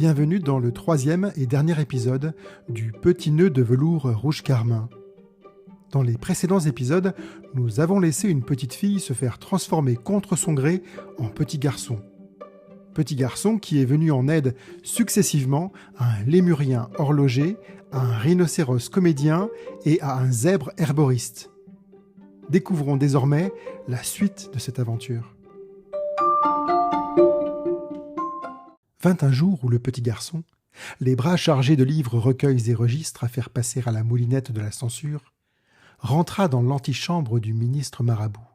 Bienvenue dans le 3e et dernier épisode du Petit nœud de velours rouge carmin. Dans les précédents épisodes, nous avons laissé une petite fille se faire transformer contre son gré en petit garçon. Petit garçon qui est venu en aide successivement à un lémurien horloger, à un rhinocéros comédien et à un zèbre herboriste. Découvrons désormais la suite de cette aventure. Vint un jour où le petit garçon, les bras chargés de livres, recueils et registres à faire passer à la moulinette de la censure, rentra dans l'antichambre du ministre marabout.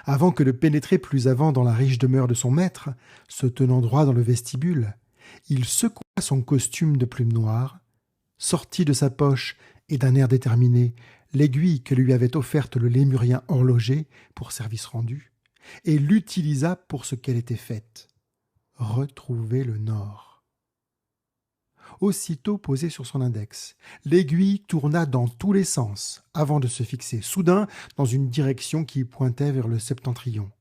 Avant que de pénétrer plus avant dans la riche demeure de son maître, se tenant droit dans le vestibule, il secoua son costume de plume noire, sortit de sa poche et d'un air déterminé l'aiguille que lui avait offerte le lémurien horloger pour service rendu, et l'utilisa pour ce qu'elle était faite. Retrouver le nord. Aussitôt posée sur son index, l'aiguille tourna dans tous les sens avant de se fixer soudain dans une direction qui pointait vers le septentrion.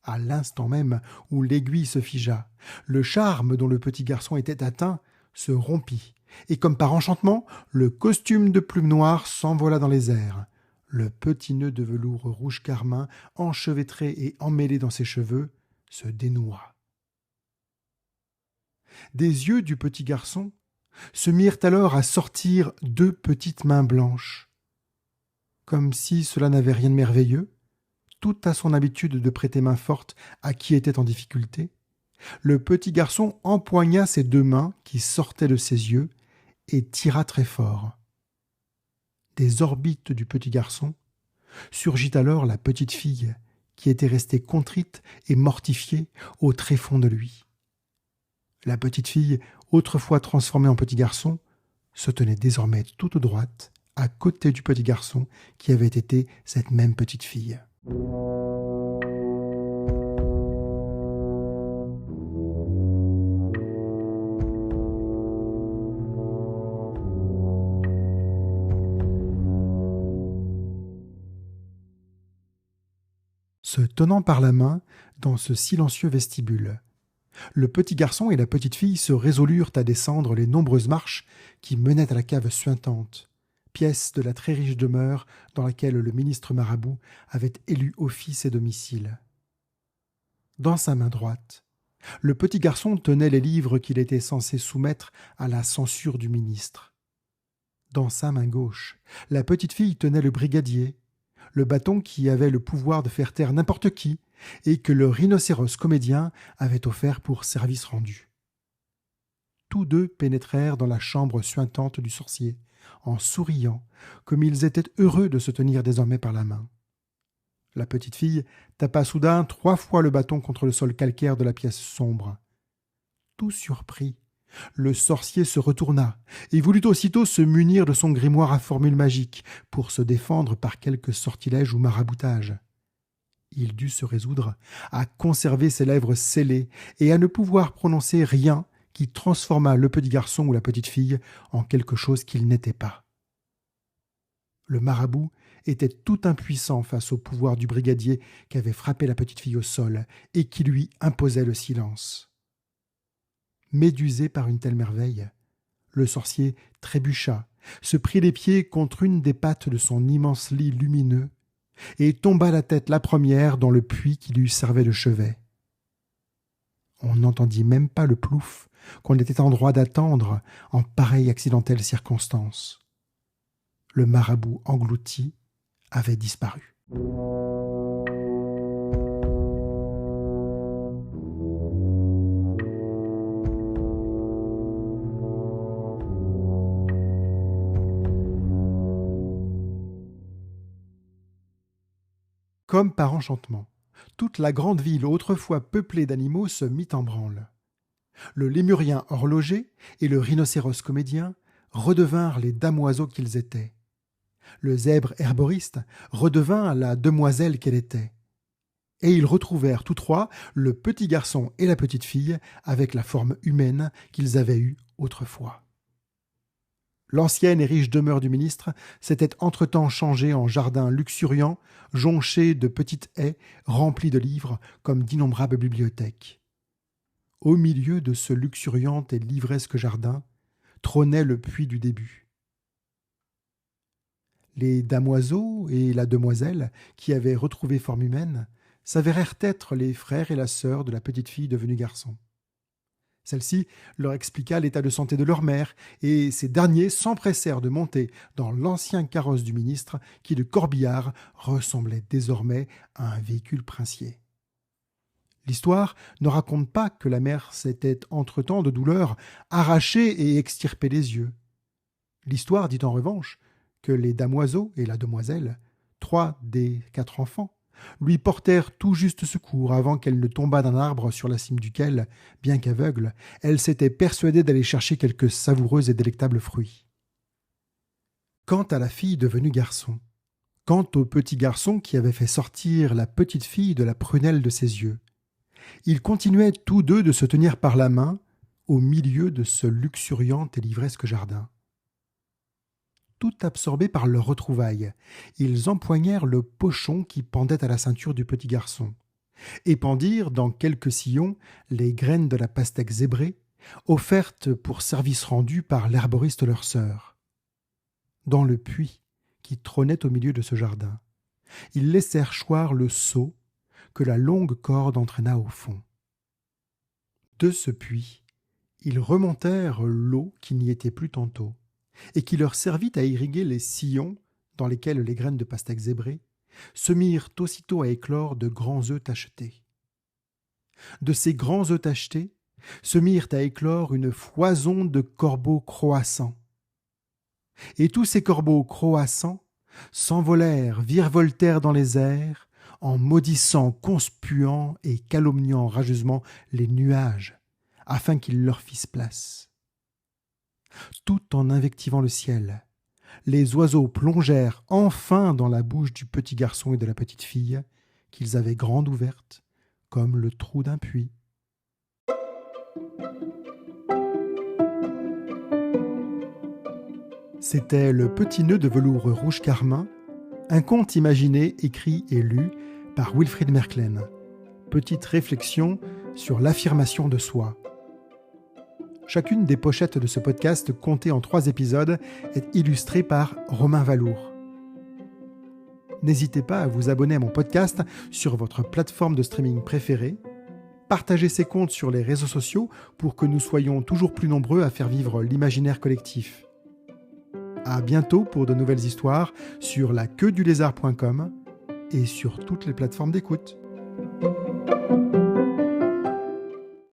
À l'instant même où l'aiguille se figea, le charme dont le petit garçon était atteint se rompit, et comme par enchantement, le costume de plume noire s'envola dans les airs. Le petit nœud de velours rouge carmin, enchevêtré et emmêlé dans ses cheveux, se dénoua. Des yeux du petit garçon se mirent alors à sortir deux petites mains blanches. Comme si cela n'avait rien de merveilleux, tout à son habitude de prêter main forte à qui était en difficulté, le petit garçon empoigna ses deux mains qui sortaient de ses yeux et tira très fort. Des orbites du petit garçon surgit alors la petite fille qui était restée contrite et mortifiée au tréfonds de lui. La petite fille, autrefois transformée en petit garçon, se tenait désormais toute droite, à côté du petit garçon qui avait été cette même petite fille. Se tenant par la main dans ce silencieux vestibule, le petit garçon et la petite fille se résolurent à descendre les nombreuses marches qui menaient à la cave suintante, pièce de la très riche demeure dans laquelle le ministre marabout avait élu office et domicile. Dans sa main droite, le petit garçon tenait les livres qu'il était censé soumettre à la censure du ministre. Dans sa main gauche, la petite fille tenait le brigadier, le bâton qui avait le pouvoir de faire taire n'importe qui, et que le rhinocéros comédien avait offert pour service rendu. Tous deux pénétrèrent dans la chambre suintante du sorcier, en souriant, comme ils étaient heureux de se tenir désormais par la main. La petite fille tapa soudain 3 fois le bâton contre le sol calcaire de la pièce sombre. Tout surpris, le sorcier se retourna et voulut aussitôt se munir de son grimoire à formule magique pour se défendre par quelque sortilège ou maraboutage. Il dut se résoudre à conserver ses lèvres scellées et à ne pouvoir prononcer rien qui transformât le petit garçon ou la petite fille en quelque chose qu'il n'était pas. Le marabout était tout impuissant face au pouvoir du brigadier qui avait frappé la petite fille au sol et qui lui imposait le silence. Médusé par une telle merveille, le sorcier trébucha, se prit les pieds contre une des pattes de son immense lit lumineux et tomba la tête la première dans le puits qui lui servait de chevet. On n'entendit même pas le plouf qu'on était en droit d'attendre en pareille accidentelle circonstance. Le marabout englouti avait disparu. Comme par enchantement, toute la grande ville autrefois peuplée d'animaux se mit en branle. Le lémurien horloger et le rhinocéros comédien redevinrent les damoiseaux qu'ils étaient. Le zèbre herboriste redevint la demoiselle qu'elle était. Et ils retrouvèrent tous trois le petit garçon et la petite fille avec la forme humaine qu'ils avaient eue autrefois. L'ancienne et riche demeure du ministre s'était entre-temps changée en jardin luxuriant, jonché de petites haies remplies de livres comme d'innombrables bibliothèques. Au milieu de ce luxuriant et livresque jardin trônait le puits du début. Les damoiseaux et la demoiselle, qui avaient retrouvé forme humaine, s'avérèrent être les frères et la sœur de la petite fille devenue garçon. Celle-ci leur expliqua l'état de santé de leur mère, et ces derniers s'empressèrent de monter dans l'ancien carrosse du ministre, qui de corbillard ressemblait désormais à un véhicule princier. L'histoire ne raconte pas que la mère s'était entre-temps de douleur arraché et extirpé les yeux. L'histoire dit en revanche que les damoiseaux et la demoiselle, 3 des 4 enfants, lui portèrent tout juste secours avant qu'elle ne tombât d'un arbre sur la cime duquel, bien qu'aveugle, elle s'était persuadée d'aller chercher quelques savoureux et délectables fruits. Quant à la fille devenue garçon, quant au petit garçon qui avait fait sortir la petite fille de la prunelle de ses yeux, ils continuaient tous deux de se tenir par la main au milieu de ce luxuriant et livresque jardin. Tout absorbés par leur retrouvaille, ils empoignèrent le pochon qui pendait à la ceinture du petit garçon, et pendirent dans quelques sillons les graines de la pastèque zébrée, offertes pour service rendu par l'herboriste leur sœur. Dans le puits qui trônait au milieu de ce jardin, ils laissèrent choir le seau que la longue corde entraîna au fond. De ce puits, ils remontèrent l'eau qui n'y était plus tantôt, et qui leur servit à irriguer les sillons dans lesquels les graines de pastèque zébrée se mirent aussitôt à éclore de grands œufs tachetés. De ces grands œufs tachetés se mirent à éclore une foison de corbeaux croissants. Et tous ces corbeaux croissants s'envolèrent, virevoltèrent dans les airs, en maudissant, conspuant et calomniant rageusement les nuages, afin qu'ils leur fissent place. Tout en invectivant le ciel, les oiseaux plongèrent enfin dans la bouche du petit garçon et de la petite fille, qu'ils avaient grande ouverte, comme le trou d'un puits. C'était Le Petit nœud de velours rouge carmin, un conte imaginé, écrit et lu par Wilfried Merklen. Petite réflexion sur l'affirmation de soi. Chacune des pochettes de ce podcast, comptée en 3 épisodes, est illustrée par Romain Valour. N'hésitez pas à vous abonner à mon podcast sur votre plateforme de streaming préférée. Partagez ces contes sur les réseaux sociaux pour que nous soyons toujours plus nombreux à faire vivre l'imaginaire collectif. À bientôt pour de nouvelles histoires sur laqueuedulézard.com et sur toutes les plateformes d'écoute.